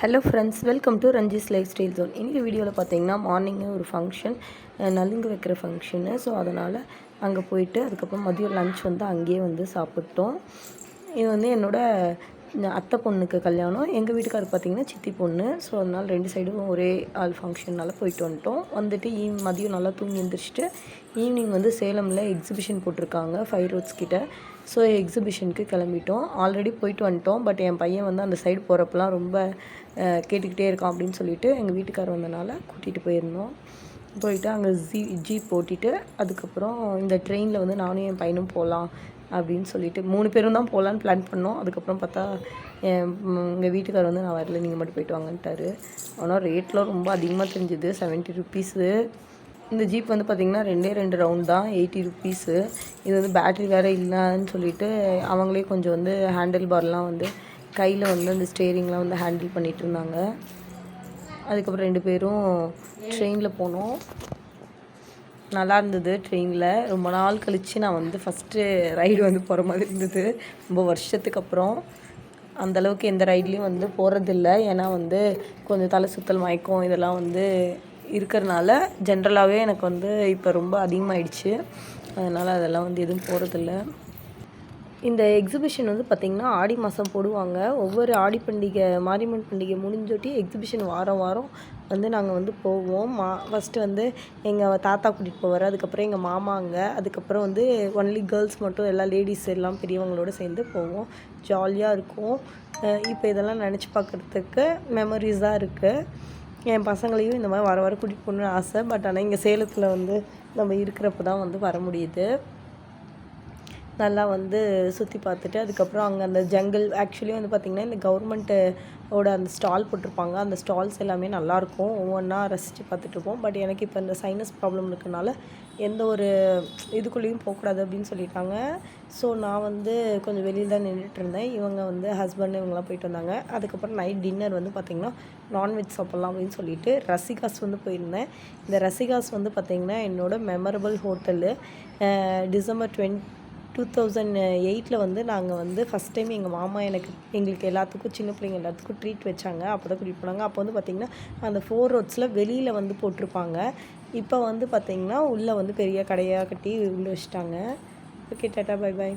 Hello friends, welcome to Ranji's lifestyle zone. இன்றைக்கி வீடியோவில் பார்த்தீங்கன்னா மார்னிங்கே ஒரு ஃபங்க்ஷன், நலுங்கு வைக்கிற ஃபங்க்ஷனு. ஸோ அதனால் அங்கே போயிட்டு அதுக்கப்புறம் மதியம் லன்ச் வந்து அங்கேயே வந்து சாப்பிட்டோம். இது வந்து என்னோடய அத்தை பொண்ணுக்கு கல்யாணம். எங்கள் வீட்டுக்காரருக்கு பார்த்திங்கன்னா சித்தி பொண்ணு. ஸோ அதனால் ரெண்டு சைடும் ஒரே ஆள் ஃபங்க்ஷனால் போயிட்டு வந்துட்டு மதியம் நல்லா தூங்கி எழுந்திரிச்சிட்டு ஈவினிங் வந்து சேலமில் எக்ஸிபிஷன் போட்டிருக்காங்க 5 ரோட்ஸ் கிட்ட. ஸோ எக்ஸிபிஷனுக்கு கிளம்பிட்டோம். ஆல்ரெடி போயிட்டு வந்துட்டோம். பட் என் பையன் வந்து அந்த சைடு போகிறப்பெல்லாம் ரொம்ப கேட்டுக்கிட்டே இருக்கான் அப்படின்னு சொல்லிட்டு எங்கள் வீட்டுக்காரர் வந்தனால கூட்டிகிட்டு போயிருந்தோம். போயிட்டு அங்கே ஜீப் ஓட்டிட்டு அதுக்கப்புறம் இந்த ட்ரெயினில் வந்து நானும் என் பையனும் போகலாம் அப்படின்னு சொல்லிட்டு 3 பேரும் தான் போகலான்னு பிளான் பண்ணோம். அதுக்கப்புறம் பார்த்தா எங்கள் வீட்டுக்காரர் வந்து நான் வரல, நீங்கள் மட்டும் போயிட்டு வாங்கன்ட்டார். ஆனால் ரேட்லாம் ரொம்ப அதிகமாக தெரிஞ்சுது, 70 ருப்பீஸு. இந்த ஜீப் வந்து பார்த்திங்கன்னா 2 ரவுண்ட் தான், 80 ருப்பீஸு. இது வந்து பேட்ரி வேறு இல்லைன்னு சொல்லிட்டு அவங்களே கொஞ்சம் வந்து ஹேண்டில் பார்லாம் வந்து கையில் வந்து அந்த ஸ்டேரிங்லாம் வந்து ஹேண்டில் பண்ணிகிட்டு இருந்தாங்க. அதுக்கப்புறம் 2 பேரும் ட்ரெயினில் போனோம். நல்லா இருந்தது. ட்ரெயினில் ரொம்ப நாள் கழித்து நான் வந்து ஃபஸ்ட்டு ரைடு வந்து போகிற மாதிரி இருந்தது. ரொம்ப வருஷத்துக்கு அப்புறம் அந்தளவுக்கு எந்த ரைட்லேயும் வந்து போகிறதில்ல. ஏன்னா வந்து கொஞ்சம் தலை சுத்தல், மயக்கம் இதெல்லாம் வந்து இருக்கிறனால ஜென்ரலாகவே எனக்கு வந்து இப்போ ரொம்ப அதிகமாகிடுச்சு. அதனால் அதெல்லாம் வந்து எதுவும் போகிறதில்ல. இந்த எக்ஸிபிஷன் வந்து பார்த்திங்கன்னா ஆடி மாதம் போடுவாங்க. ஒவ்வொரு ஆடி பண்டிகை, மாரியம்மன் பண்டிகை முடிஞ்சொட்டி எக்ஸிபிஷன் வாரம் வந்து நாங்கள் வந்து போவோம். ஃபஸ்ட்டு வந்து எங்கள் தாத்தா கூட்டிகிட்டு போவார். அதுக்கப்புறம் எங்கள் மாமாங்க, அதுக்கப்புறம் வந்து ஒன்லி கேர்ள்ஸ் மட்டும், எல்லா லேடிஸ் எல்லாம் பெரியவங்களோடு சேர்ந்து போவோம். ஜாலியாக இருக்கும். இப்போ இதெல்லாம் நினச்சி பார்க்குறதுக்கு மெமரிஸாக இருக்குது. என் பசங்களையும் இந்த மாதிரி வர கூட்டிகிட்டு போகணுன்னு ஆசை. பட் ஆனால் இங்கே சேலத்தில் வந்து நம்ம இருக்கிறப்ப தான் வந்து வர முடியுது. நல்லா வந்து சுற்றி பார்த்துட்டு அதுக்கப்புறம் அங்கே அந்த ஜங்கிள் ஆக்சுவலி வந்து பார்த்திங்கன்னா இந்த கவர்மெண்ட்டோட அந்த ஸ்டால் போட்டிருப்பாங்க. அந்த ஸ்டால்ஸ் எல்லாமே நல்லாயிருக்கும். ஒவ்வொன்றா ரசித்து பார்த்துட்ருப்போம். பட் எனக்கு இப்போ இந்த சைனஸ் ப்ராப்ளம் இருக்கனால எந்த ஒரு இதுக்குள்ளேயும் போகக்கூடாது அப்படின்னு சொல்லிட்டாங்க. ஸோ நான் வந்து கொஞ்சம் வெளியில் தான் நின்றுட்டுருந்தேன். இவங்க வந்து ஹஸ்பண்ட் இவங்கெல்லாம் போயிட்டு வந்தாங்க. அதுக்கப்புறம் நைட் டின்னர் வந்து பார்த்திங்கன்னா நான்வெஜ் சாப்பிட்லாம் அப்படின்னு சொல்லிட்டு ரசிகாஸ் வந்து போயிருந்தேன். இந்த ரசிகாஸ் வந்து பார்த்திங்கன்னா என்னோடய மெமரபிள் ஹோட்டலு. டிசம்பர் 2008 வந்து நாங்கள் வந்து ஃபஸ்ட் டைம் எங்கள் மாமா எங்களுக்கு எல்லாத்துக்கும், சின்ன பிள்ளைங்க எல்லாத்துக்கும் ட்ரீட் வச்சாங்க. அப்போ தான் கூட்டிகிட்டு போனாங்க. அப்போ வந்து பார்த்திங்கன்னா அந்த 4 ரோட்ஸில் வெளியில் வந்து போட்டிருப்பாங்க. இப்போ வந்து பார்த்திங்கன்னா உள்ளே வந்து பெரிய கடையாக கட்டி உள்ளே வச்சுட்டாங்க. Okay, tata, bye bye.